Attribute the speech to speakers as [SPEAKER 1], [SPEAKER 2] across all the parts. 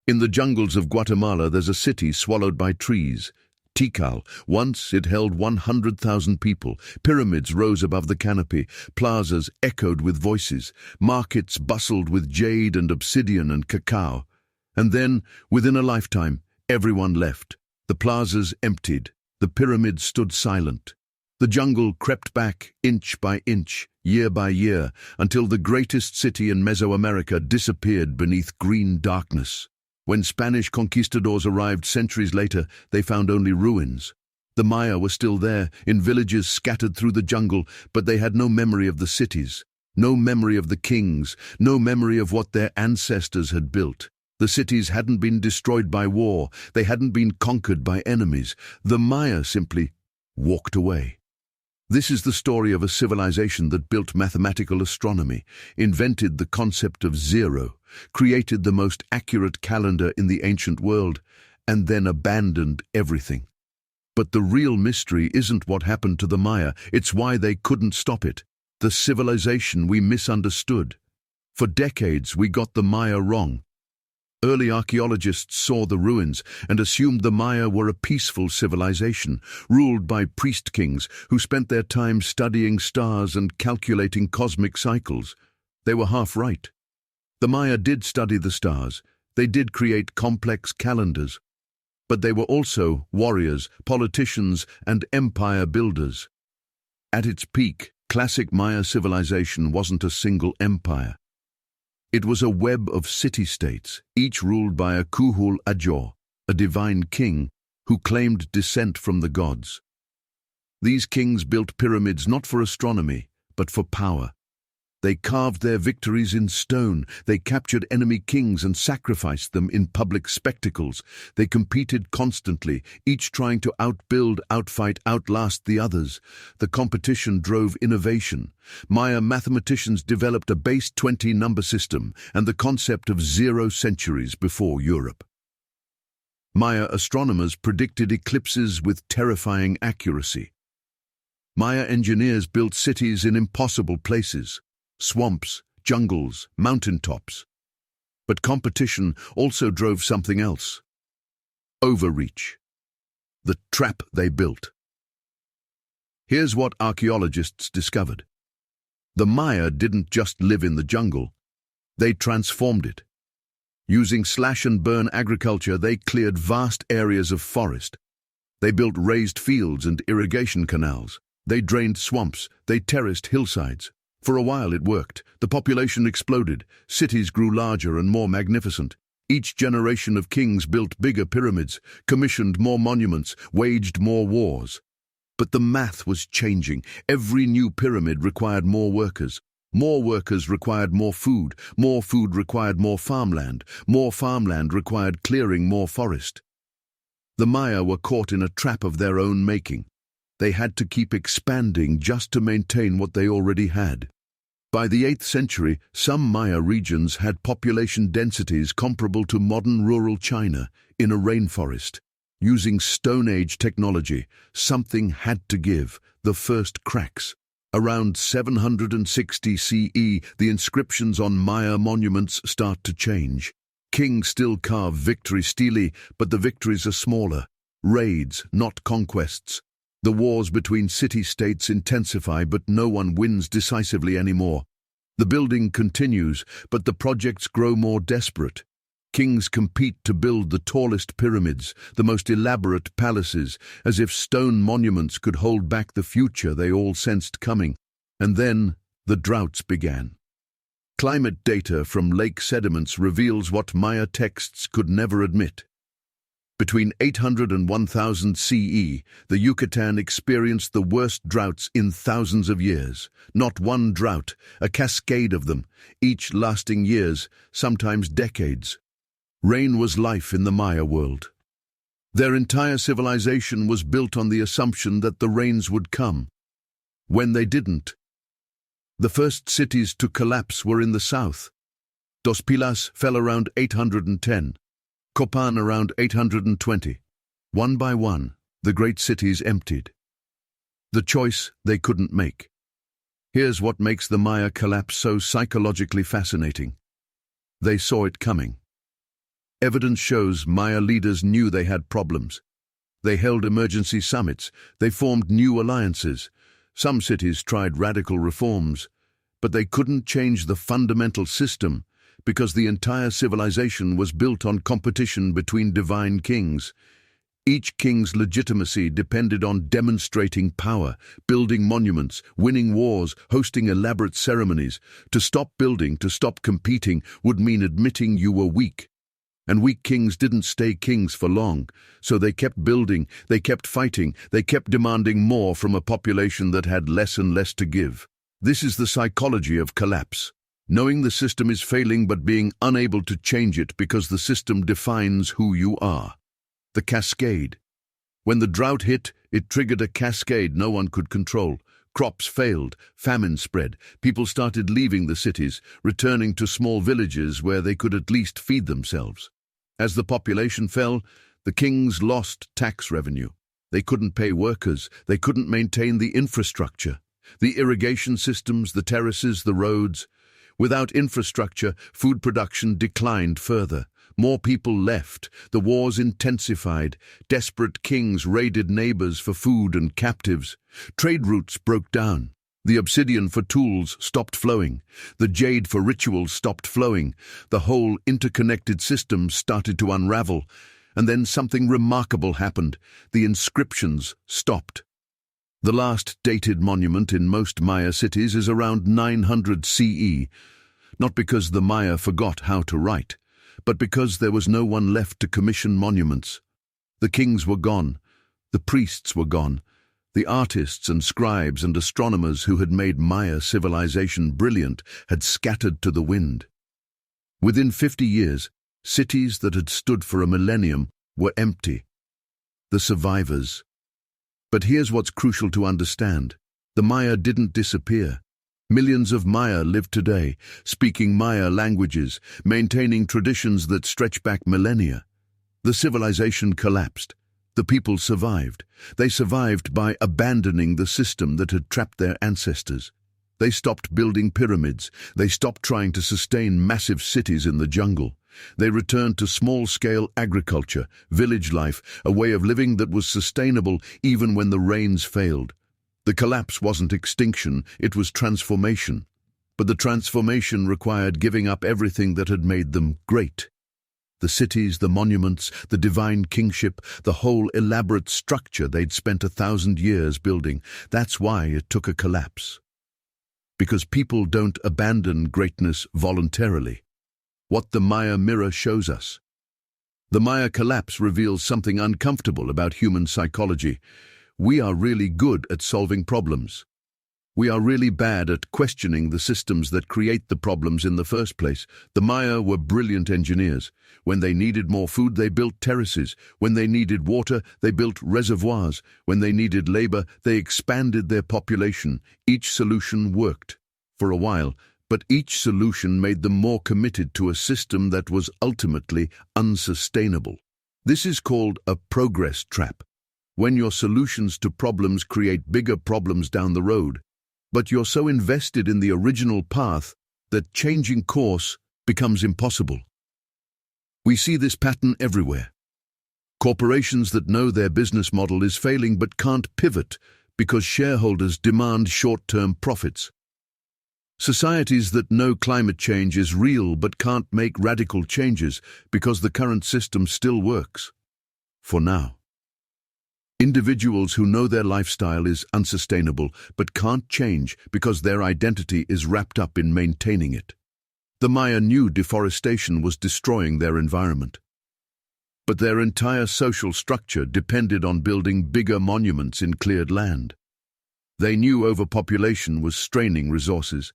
[SPEAKER 1] In the jungles of Guatemala, there's a city swallowed by trees. Tikal. Once it held 100,000 people. Pyramids rose above the canopy. Plazas echoed with voices. Markets bustled with jade and obsidian and cacao. And then, within a lifetime, everyone left. The plazas emptied. The pyramids stood silent. The jungle crept back inch by inch, year by year, until the greatest city in Mesoamerica disappeared beneath green darkness. When Spanish conquistadors arrived centuries later, they found only ruins. The Maya were still there, in villages scattered through the jungle, but they had no memory of the cities, no memory of the kings, no memory of what their ancestors had built. The cities hadn't been destroyed by war, they hadn't been conquered by enemies. The Maya simply walked away. This is the story of a civilization that built mathematical astronomy, invented the concept of zero, created the most accurate calendar in the ancient world, and then abandoned everything. But the real mystery isn't what happened to the Maya, it's why they couldn't stop it. The civilization we misunderstood. For decades we got the Maya wrong. Early archaeologists saw the ruins and assumed the Maya were a peaceful civilization, ruled by priest kings who spent their time studying stars and calculating cosmic cycles. They were half right. The Maya did study the stars, they did create complex calendars, but they were also warriors, politicians, and empire builders. At its peak, classic Maya civilization wasn't a single empire. It was a web of city-states, each ruled by a Kuhul Ajor, a divine king who claimed descent from the gods. These kings built pyramids not for astronomy, but for power. They carved their victories in stone, they captured enemy kings and sacrificed them in public spectacles. They competed constantly, each trying to outbuild, outfight, outlast the others. The competition drove innovation. Maya mathematicians developed a base 20 number system and the concept of 0 centuries before Europe. Maya astronomers predicted eclipses with terrifying accuracy. Maya engineers built cities in impossible places. Swamps, jungles, mountaintops. But competition also drove something else. Overreach. The trap they built. Here's what archaeologists discovered. The Maya didn't just live in the jungle, they transformed it. Using slash-and-burn agriculture, they cleared vast areas of forest. They built raised fields and irrigation canals. They drained swamps, they terraced hillsides. For a while it worked. The population exploded. Cities grew larger and more magnificent. Each generation of kings built bigger pyramids, commissioned more monuments, waged more wars. But the math was changing. Every new pyramid required more workers. More workers required more food required more farmland required clearing more forest. The Maya were caught in a trap of their own making. They had to keep expanding just to maintain what they already had. By the 8th century, some Maya regions had population densities comparable to modern rural China in a rainforest. Using Stone Age technology, something had to give, the first cracks. Around 760 CE, the inscriptions on Maya monuments start to change. Kings still carve victory stele, but the victories are smaller. Raids, not conquests. The wars between city-states intensify, but no one wins decisively anymore. The building continues, but the projects grow more desperate. Kings compete to build the tallest pyramids, the most elaborate palaces, as if stone monuments could hold back the future they all sensed coming. And then the droughts began. Climate data from lake sediments reveals what Maya texts could never admit. Between 800 and 1000 CE, the Yucatan experienced the worst droughts in thousands of years. Not one drought, a cascade of them, each lasting years, sometimes decades. Rain was life in the Maya world. Their entire civilization was built on the assumption that the rains would come. When they didn't, the first cities to collapse were in the south. Dos Pilas fell around 810. Copan around 820. One by one, the great cities emptied. The choice they couldn't make. Here's what makes the Maya collapse so psychologically fascinating. They saw it coming. Evidence shows Maya leaders knew they had problems. They held emergency summits. They formed new alliances. Some cities tried radical reforms, but they couldn't change the fundamental system because the entire civilization was built on competition between divine kings. Each king's legitimacy depended on demonstrating power, building monuments, winning wars, hosting elaborate ceremonies. To stop building, to stop competing, would mean admitting you were weak. And weak kings didn't stay kings for long, so they kept building, they kept fighting, they kept demanding more from a population that had less and less to give. This is the psychology of collapse. Knowing the system is failing but being unable to change it because the system defines who you are. The cascade. When the drought hit, it triggered a cascade no one could control. Crops failed, famine spread, people started leaving the cities, returning to small villages where they could at least feed themselves. As the population fell, the kings lost tax revenue. They couldn't pay workers, they couldn't maintain the infrastructure. The irrigation systems, the terraces, the roads. Without infrastructure, food production declined further. More people left, the wars intensified, desperate kings raided neighbors for food and captives. Trade routes broke down. The obsidian for tools stopped flowing. The jade for rituals stopped flowing. The whole interconnected system started to unravel. And then something remarkable happened. The inscriptions stopped. The last dated monument in most Maya cities is around 900 CE, not because the Maya forgot how to write, but because there was no one left to commission monuments. The kings were gone, the priests were gone, the artists and scribes and astronomers who had made Maya civilization brilliant had scattered to the wind. Within 50 years, cities that had stood for a millennium were empty. The survivors. But here's what's crucial to understand. The Maya didn't disappear. Millions of Maya live today, speaking Maya languages, maintaining traditions that stretch back millennia. The civilization collapsed. The people survived. They survived by abandoning the system that had trapped their ancestors. They stopped building pyramids. They stopped trying to sustain massive cities in the jungle. They returned to small-scale agriculture, village life, a way of living that was sustainable even when the rains failed. The collapse wasn't extinction, it was transformation. But the transformation required giving up everything that had made them great. The cities, the monuments, the divine kingship, the whole elaborate structure they'd spent 1,000 years building. That's why it took a collapse. Because people don't abandon greatness voluntarily. What the Maya mirror shows us. The Maya collapse reveals something uncomfortable about human psychology. We are really good at solving problems. We are really bad at questioning the systems that create the problems in the first place. The Maya were brilliant engineers. When they needed more food, they built terraces. When they needed water, they built reservoirs. When they needed labor, they expanded their population. Each solution worked for a while, but each solution made them more committed to a system that was ultimately unsustainable. This is called a progress trap. When your solutions to problems create bigger problems down the road, but you're so invested in the original path that changing course becomes impossible. We see this pattern everywhere. Corporations that know their business model is failing but can't pivot because shareholders demand short-term profits. Societies that know climate change is real but can't make radical changes because the current system still works. For now. Individuals who know their lifestyle is unsustainable but can't change because their identity is wrapped up in maintaining it. The Maya knew deforestation was destroying their environment. But their entire social structure depended on building bigger monuments in cleared land. They knew overpopulation was straining resources.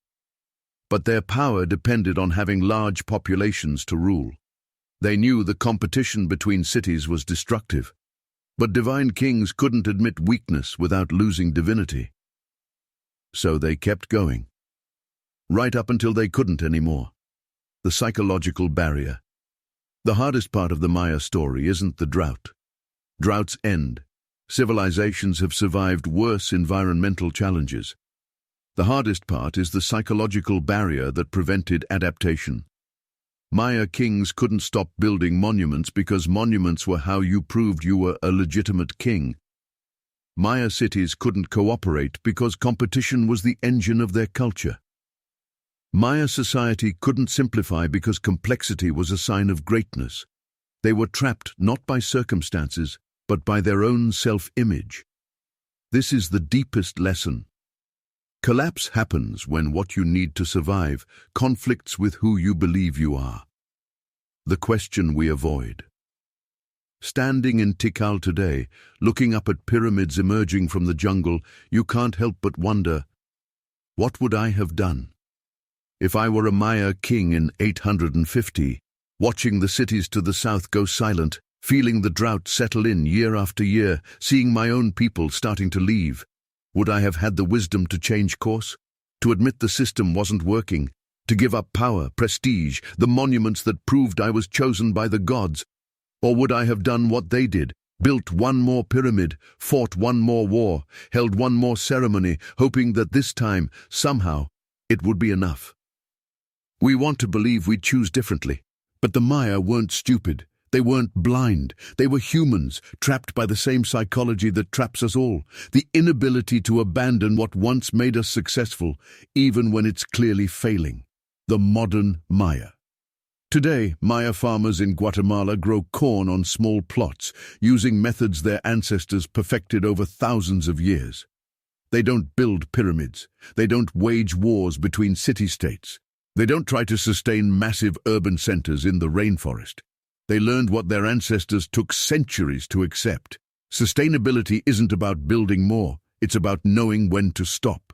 [SPEAKER 1] But their power depended on having large populations to rule. They knew the competition between cities was destructive. But divine kings couldn't admit weakness without losing divinity. So they kept going. Right up until they couldn't anymore. The psychological barrier. The hardest part of the Maya story isn't the drought. Droughts end. Civilizations have survived worse environmental challenges. The hardest part is the psychological barrier that prevented adaptation. Maya kings couldn't stop building monuments because monuments were how you proved you were a legitimate king. Maya cities couldn't cooperate because competition was the engine of their culture. Maya society couldn't simplify because complexity was a sign of greatness. They were trapped not by circumstances, but by their own self-image. This is the deepest lesson. Collapse happens when what you need to survive conflicts with who you believe you are. The question we avoid. Standing in Tikal today, looking up at pyramids emerging from the jungle, you can't help but wonder, what would I have done? If I were a Maya king in 850, watching the cities to the south go silent, feeling the drought settle in year after year, seeing my own people starting to leave, would I have had the wisdom to change course? To admit the system wasn't working? To give up power, prestige, the monuments that proved I was chosen by the gods? Or would I have done what they did, built one more pyramid, fought one more war, held one more ceremony, hoping that this time, somehow, it would be enough? We want to believe we'd choose differently, but the Maya weren't stupid. They weren't blind. They were humans, trapped by the same psychology that traps us all, the inability to abandon what once made us successful, even when it's clearly failing. The modern Maya. Today, Maya farmers in Guatemala grow corn on small plots, using methods their ancestors perfected over thousands of years. They don't build pyramids. They don't wage wars between city-states. They don't try to sustain massive urban centers in the rainforest. They learned what their ancestors took centuries to accept. Sustainability isn't about building more, it's about knowing when to stop.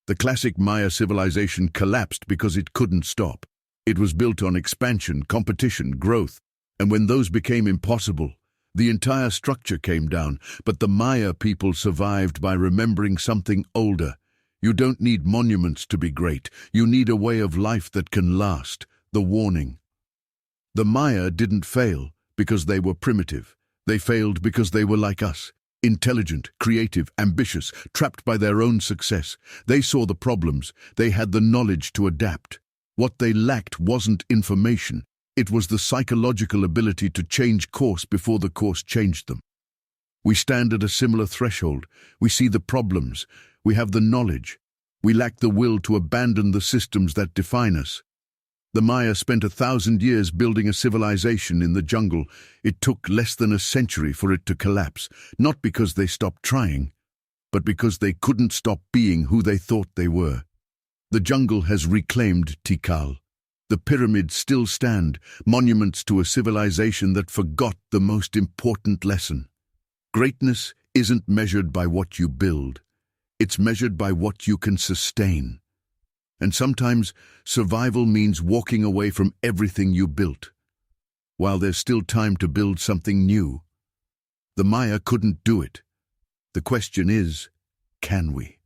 [SPEAKER 1] The classic Maya civilization collapsed because it couldn't stop. It was built on expansion, competition, growth, and when those became impossible, the entire structure came down. But the Maya people survived by remembering something older. You don't need monuments to be great. You need a way of life that can last. The warning. The Maya didn't fail because they were primitive. They failed because they were like us, intelligent, creative, ambitious, trapped by their own success. They saw the problems. They had the knowledge to adapt. What they lacked wasn't information. It was the psychological ability to change course before the course changed them. We stand at a similar threshold. We see the problems. We have the knowledge. We lack the will to abandon the systems that define us. The Maya spent 1,000 years building a civilization in the jungle. It took less than a century for it to collapse, not because they stopped trying, but because they couldn't stop being who they thought they were. The jungle has reclaimed Tikal. The pyramids still stand, monuments to a civilization that forgot the most important lesson. Greatness isn't measured by what you build. It's measured by what you can sustain. And sometimes survival means walking away from everything you built, while there's still time to build something new. The Maya couldn't do it. The question is, can we?